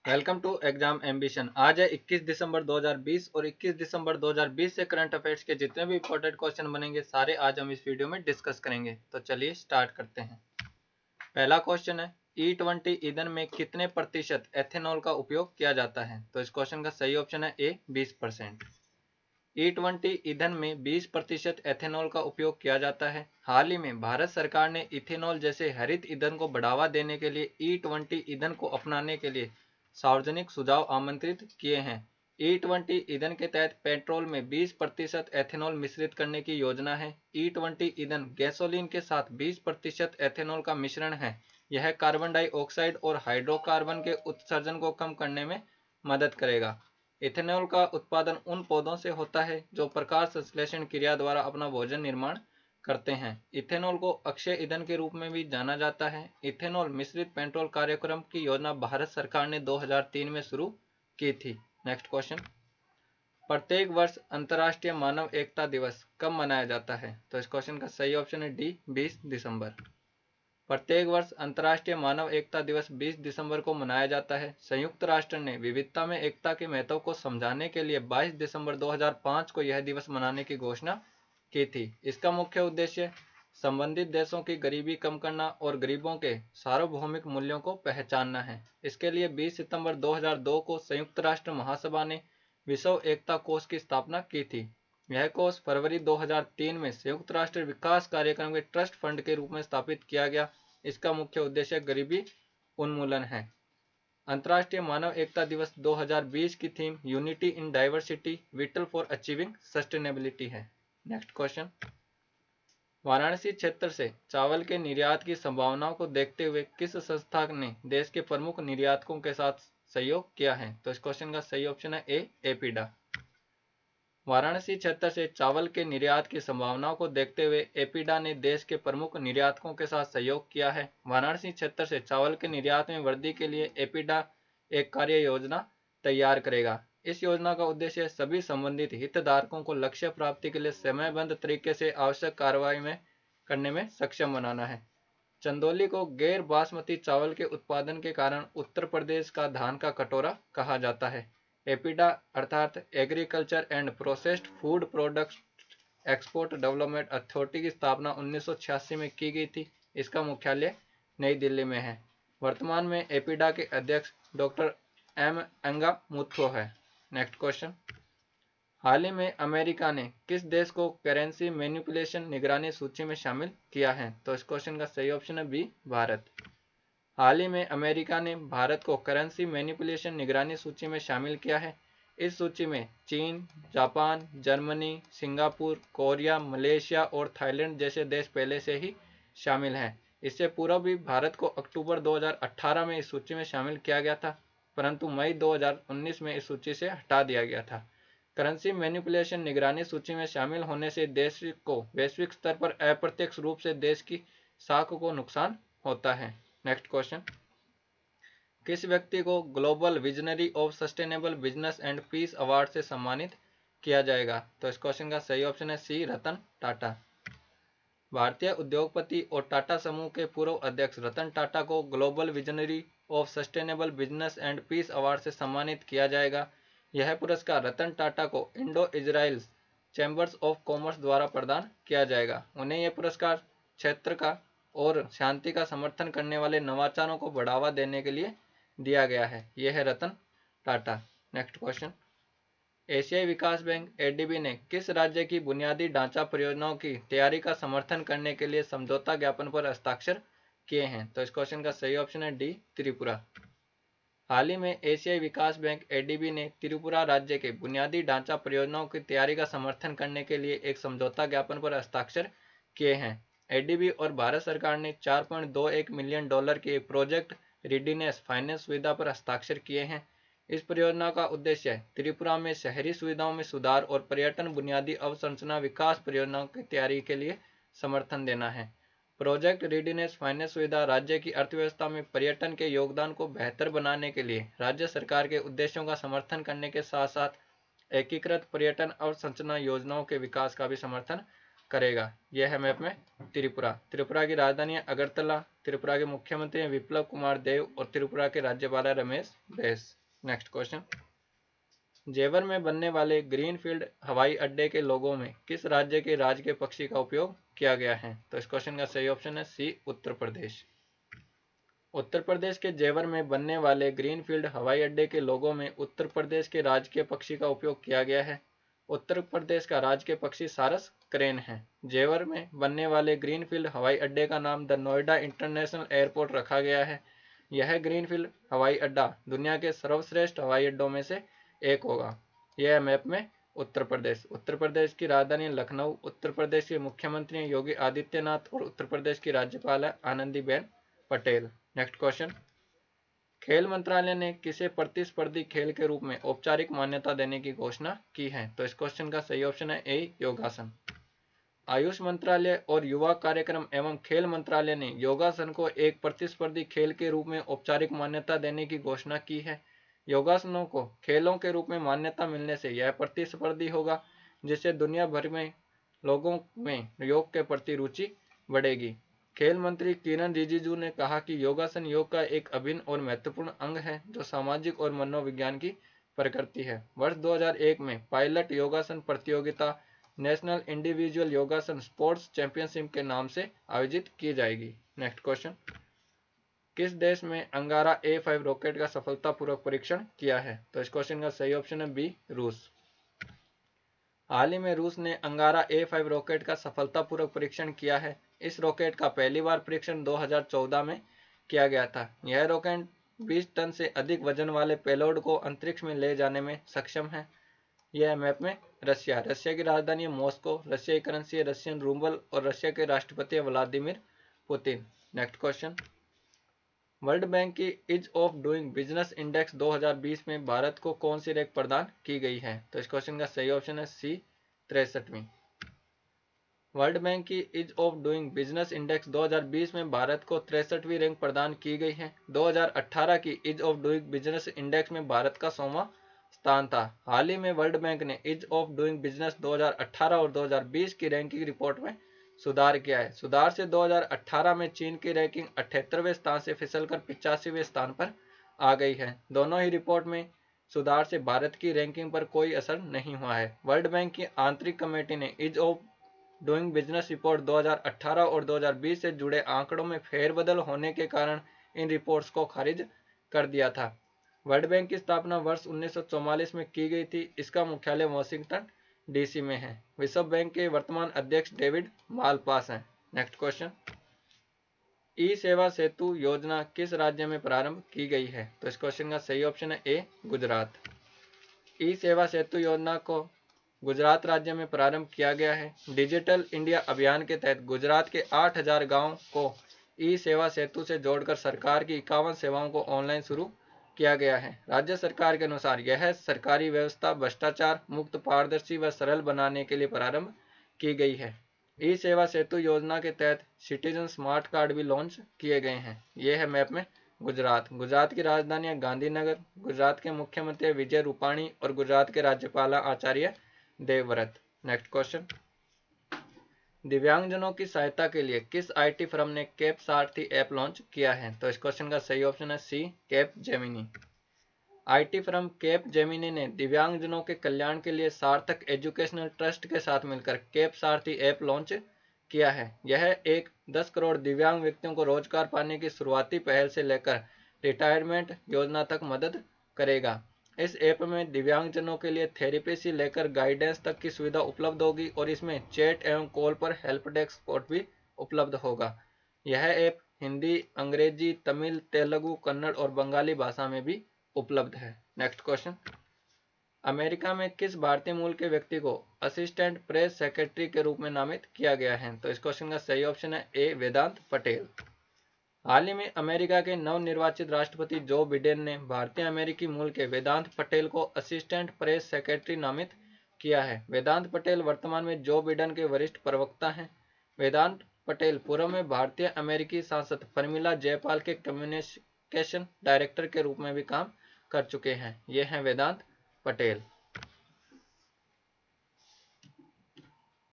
Welcome to exam ambition. आज है 21 दिसंबर 2020 और 21 दिसंबर 2020 से करंट अफेयर्स के जितने भी इंपॉर्टेंट क्वेश्चन बनेंगे सारे आज हम इस वीडियो में डिस्कस करेंगे। तो चलिए स्टार्ट करते हैं। पहला क्वेश्चन है E20 ईंधन में कितने प्रतिशत एथेनॉल का उपयोग किया जाता है। तो इस क्वेश्चन का सही ऑप्शन है ए 20%। E20 ईंधन में 20% एथेनॉल का उपयोग किया जाता है। हाल ही में भारत सरकार ने इथेनॉल जैसे हरित ईंधन को बढ़ावा देने के लिए E20 ईंधन को अपनाने के लिए सार्वजनिक सुझाव आमंत्रित किए हैं। E20 ईंधन के तहत पेट्रोल में 20% एथेनॉल मिश्रित करने की योजना है। E20 ईंधन गैसोलीन के साथ 20% एथेनॉल का मिश्रण है। यह कार्बन डाइऑक्साइड और हाइड्रोकार्बन के उत्सर्जन को कम करने में मदद करेगा। इथेनॉल का उत्पादन उन पौधों से होता है जो प्रकाश संश्लेषण क्रिया द्वारा अपना भोजन निर्माण करते हैं। इथेनॉल को अक्षय ईंधन के रूप में भी जाना जाता है। इथेनॉल मिश्रित पेट्रोल कार्यक्रम की योजना भारत सरकार ने 2003 में शुरू की थी। नेक्स्ट क्वेश्चन, प्रत्येक वर्ष अंतर्राष्ट्रीय मानव एकता दिवस कब मनाया जाता है। तो इस क्वेश्चन का सही ऑप्शन है डी 20 दिसंबर। प्रत्येक वर्ष अंतर्राष्ट्रीय मानव एकता दिवस 20 दिसंबर को मनाया जाता है। संयुक्त राष्ट्र ने विविधता में एकता के महत्व को समझाने के लिए 22 दिसंबर 2005 को यह दिवस मनाने की घोषणा की थी। इसका मुख्य उद्देश्य संबंधित देशों की गरीबी कम करना और गरीबों के सार्वभौमिक मूल्यों को पहचानना है। इसके लिए 20 सितंबर 2002 को संयुक्त राष्ट्र महासभा ने विश्व एकता कोष की स्थापना की थी। यह कोष फरवरी 2003 में संयुक्त राष्ट्र विकास कार्यक्रम के ट्रस्ट फंड के रूप में स्थापित किया गया। इसका मुख्य उद्देश्य गरीबी उन्मूलन है। अंतर्राष्ट्रीय मानव एकता दिवस 2020 की theme unity in diversity whittle for achieving sustainability है। नेक्स्ट क्वेश्चन, वाराणसी क्षेत्र से चावल के निर्यात की संभावनाओं को देखते हुए किस संस्था ने देश के प्रमुख निर्यातकों के साथ सहयोग किया है। तो इस क्वेश्चन का सही ऑप्शन है ए एपीडा। वाराणसी क्षेत्र से चावल के निर्यात की संभावनाओं को देखते हुए एपीडा ने देश के प्रमुख निर्यातकों के साथ सहयोग किया है। वाराणसी क्षेत्र से चावल के निर्यात में वृद्धि के लिए एपीडा एक कार्य योजना तैयार करेगा। इस योजना का उद्देश्य सभी संबंधित हितधारकों को लक्ष्य प्राप्ति के लिए समयबद्ध तरीके से आवश्यक कार्रवाई में करने में सक्षम बनाना है। चंदौली को गैर बासमती चावल के उत्पादन के कारण उत्तर प्रदेश का धान का कटोरा कहा जाता है। एपीडा अर्थात agriculture and processed food products export development authority की स्थापना 1986 में की गई थी। इसका मुख्यालय नई दिल्ली में है। वर्तमान में एपीडा के अध्यक्ष डॉक्टर एम अंगामुथु है। नेक्स्ट क्वेश्चन, हाल ही में अमेरिका ने किस देश को करेंसी मैनिपुलेशन निगरानी सूची में शामिल किया है। तो इस क्वेश्चन का सही ऑप्शन है बी भारत। हाल ही में अमेरिका ने भारत को करेंसी मैनिपुलेशन निगरानी सूची में शामिल किया है। इस सूची में चीन, Japan, Germany, Singapore, Korea, Malaysia और थाईलैंड जैसे देश पहले से ही शामिल हैं। इससे पूर्व भी भारत को अक्टूबर 2018 में इस सूची में शामिल किया गया था, परंतु मई 2019 में इस सूची से हटा दिया गया था। करेंसी मैनिपुलेशन निगरानी सूची में शामिल होने से देश को वैश्विक स्तर पर अप्रत्यक्ष रूप से देश की साख को नुकसान होता है। नेक्स्ट क्वेश्चन, किस व्यक्ति को global visionary of sustainable business and peace award से सम्मानित किया जाएगा। तो इस क्वेश्चन का सही ऑप्शन है सी रतन टाटा। भारतीय उद्योगपति और टाटा समूह के पूर्व अध्यक्ष रतन टाटा को global visionary of sustainable business and peace award से सम्मानित किया जाएगा। यह पुरस्कार रतन टाटा को Indo Israel chambers of commerce द्वारा प्रदान किया जाएगा। उन्हें यह पुरस्कार क्षेत्र का और शांति का समर्थन करने वाले नवाचारों को बढ़ावा देने के लिए दिया गया है। यह है रतन टाटा। नेक्स्ट क्वेश्चन, एशियाई विकास बैंक एडीबी ने किस राज्य की बुनियादी ढांचा परियोजनाओं की तैयारी का समर्थन करने के लिए समझौता ज्ञापन पर हस्ताक्षर किए हैं। तो इस क्वेश्चन का सही ऑप्शन है डी त्रिपुरा। हाल ही में एशियाई विकास बैंक एडीबी ने त्रिपुरा राज्य के बुनियादी ढांचा परियोजनाओं की तैयारी का समर्थन करने के लिए एक समझौता ज्ञापन पर हस्ताक्षर किए हैं। एडीबी और भारत सरकार ने $4.21 मिलियन की प्रोजेक्ट रेडीनेस फाइनेंस सुविधा पर हस्ताक्षर किए हैं। इस परियोजना का उद्देश्य त्रिपुरा में शहरी सुविधाओं में सुधार और पर्यटन बुनियादी अवसंरचना विकास परियोजनाओं की तैयारी के लिए समर्थन देना है। प्रोजेक्ट रेडीनेस फाइनेंस सुविधा राज्य की अर्थव्यवस्था में पर्यटन के योगदान को बेहतर बनाने के लिए राज्य सरकार के उद्देश्यों का समर्थन करने के साथ साथ एकीकृत पर्यटन अवसंरचना योजनाओं के विकास का भी समर्थन करेगा? यह है मैप में त्रिपुरा। त्रिपुरा की राजधानी है अगरतला। त्रिपुरा के मुख्यमंत्री हैं विप्लव कुमार देव और त्रिपुरा के राज्यपाल है रमेश बैस। नेक्स्ट क्वेश्चन, जेवर में बनने वाले ग्रीनफील्ड हवाई अड्डे के लोगों में किस राज्य के राजकीय पक्षी का उपयोग किया गया है? तो इस क्वेश्चन का सही ऑप्शन है सी, उत्तर प्रदेश। उत्तर प्रदेश के जेवर में बनने वाले ग्रीनफील्ड हवाई अड्डे के लोगों में उत्तर प्रदेश के राजकीय पक्षी का उपयोग किया गया है। उत्तर प्रदेश का राजकीय पक्षी सारस क्रेन है। जेवर में बनने वाले ग्रीनफील्ड हवाई अड्डे का नाम द नोएडा इंटरनेशनल एयरपोर्ट रखा गया है। यह ग्रीनफील्ड हवाई अड्डा दुनिया के सर्वश्रेष्ठ हवाई अड्डों में से एक होगा। यह मैप में उत्तर प्रदेश। उत्तर प्रदेश की राजधानी लखनऊ। उत्तर प्रदेश के मुख्यमंत्री योगी आदित्यनाथ और उत्तर प्रदेश की राज्यपाल है आनंदीबेन पटेल। नेक्स्ट क्वेश्चन, खेल मंत्रालय ने किसे प्रतिस्पर्धी खेल के रूप में औपचारिक मान्यता देने की घोषणा की है? तो इस क्वेश्चन का सही ऑप्शन है ए, योगासन। आयुष मंत्रालय और युवा कार्यक्रम एवं खेल मंत्रालय ने योगासन को एक प्रतिस्पर्धी खेल के रूप में औपचारिक मान्यता देने की घोषणा की है। योगासनों को खेलों के रूप में मान्यता मिलने से यह प्रतिस्पर्धी होगा, जिससे दुनिया भर में लोगों में योग के प्रति रुचि बढ़ेगी। खेल मंत्री किरण रिजिजू ने कहा कि योगासन योग का एक अभिन्न और महत्वपूर्ण अंग है जो सामाजिक और मनोविज्ञान की प्रकृति है। वर्ष 2001 में पायलट योगासन प्रतियोगिता नेशनल इंडिविजुअल योगासन स्पोर्ट्स चैंपियनशिप के नाम से आयोजित की जाएगी। नेक्स्ट क्वेश्चन, किस देश में अंगारा A5 रॉकेट का सफलतापूर्वक परीक्षण किया है? तो इस क्वेश्चन का सही ऑप्शन है बी, रूस। हाल ही में रूस ने अंगारा A5 रॉकेट का सफलतापूर्वक परीक्षण किया है। इस रॉकेट का पहली बार परीक्षण 2014 में किया गया था। यह रॉकेट 20 टन से अधिक वजन वाले पेलोड को अंतरिक्ष में ले जाने में सक्षम है। यह मैप में रशिया। रशिया की राजधानी है मॉस्को। रशिया की करेंसी है रशियन रूबल और रशिया के राष्ट्रपति है Vladimir Putin. Next question, World bank की ease of doing business index 2020 में भारत को कौन सी रैंक प्रदान की गई है? तो इस क्वेश्चन का सही ऑप्शन है सी, 63वीं। वर्ल्ड बैंक की ease of doing business index 2020 में भारत को 63वीं रैंक प्रदान की गई है। 2018 की ease of doing business index में भारत का 100वां स्थान था। हाल ही में वर्ल्ड बैंक ने ईज ऑफ डूइंग बिजनेस 2018 और 2020 की रैंकिंग रिपोर्ट में सुधार किया है। सुधार से 2018 में चीन की रैंकिंग 78वें स्थान से फिसलकर 85वें स्थान पर आ गई है। दोनों ही रिपोर्ट में सुधार से भारत की रैंकिंग पर कोई असर नहीं हुआ है। वर्ल्ड बैंक की आंतरिक कमेटी ने ease of doing business report 2018 और 2020 से जुड़े आंकड़ों में फेरबदल होने के कारण इन रिपोर्ट्स को खारिज कर दिया था। वर्ल्ड बैंक की स्थापना वर्ष 1944 में की गई थी। इसका मुख्यालय वॉशिंगटन डीसी में है। विश्व बैंक के वर्तमान अध्यक्ष डेविड मालपास हैं। नेक्स्ट क्वेश्चन, ई सेवा सेतु योजना किस राज्य में प्रारंभ की गई है? तो इस क्वेश्चन का सही ऑप्शन है ए, गुजरात। ई सेवा सेतु योजना को गुजरात राज्य में प्रारंभ किया गया है। डिजिटल इंडिया अभियान के तहत गुजरात के 8000 गांवों को ई सेवा सेतु से जोड़कर सरकार की 51 सेवाओं को ऑनलाइन शुरू किया गया है। राज्य सरकार के अनुसार यह सरकारी व्यवस्था भ्रष्टाचार मुक्त, पारदर्शी व सरल बनाने के लिए प्रारंभ की गई है। ई सेवा सेतु योजना के तहत सिटीजन स्मार्ट कार्ड भी लॉन्च किए गए हैं। यह है मैप में गुजरात। गुजरात की राजधानी है गांधीनगर। गुजरात के मुख्यमंत्री विजय रूपाणी और गुजरात के राज्यपाल आचार्य देवव्रत। नेक्स्ट क्वेश्चन, दिव्यांगजनों की सहायता के लिए किस आईटी फर्म ने कैप सारथी ऐप लॉन्च किया है? तो इस क्वेश्चन का सही ऑप्शन है C, Capgemini. IT firm Capgemini ने दिव्यांगजनों के कल्याण के लिए सार्थक एजुकेशनल ट्रस्ट के साथ मिलकर कैप सारथी ऐप लॉन्च किया है। यह एक 10 करोड़ दिव्यांग व्यक्तियों को रोजगार पाने की शुरुआती पहल से लेकर रिटायरमेंट योजना तक मदद करेगा। इस ऐप में दिव्यांगजनों के लिए थेरेपी से लेकर गाइडेंस तक की सुविधा उपलब्ध होगी और इसमें चैट एवं कॉल पर हेल्प डेस्क सपोर्ट भी उपलब्ध होगा। यह ऐप हिंदी, अंग्रेजी, तमिल, तेलुगु, कन्नड़ और बंगाली भाषा में भी उपलब्ध है। नेक्स्ट क्वेश्चन, अमेरिका में किस भारतीय मूल के व्यक्ति को असिस्टेंट प्रेस सेक्रेटरी के रूप में नामित किया गया है? तो इस क्वेश्चन का सही ऑप्शन है ए, वेदांत पटेल। हाल ही में अमेरिका के नवनिर्वाचित राष्ट्रपति जो बिडेन ने भारतीय अमेरिकी मूल के वेदांत पटेल को असिस्टेंट प्रेस सेक्रेटरी नामित किया है। वेदांत पटेल वर्तमान में जो बिडेन के वरिष्ठ प्रवक्ता हैं। वेदांत पटेल पूर्व में भारतीय अमेरिकी सांसद प्रमिला जयपाल के कम्युनिकेशन डायरेक्टर के रूप में भी काम कर चुके हैं। ये हैं वेदांत पटेल।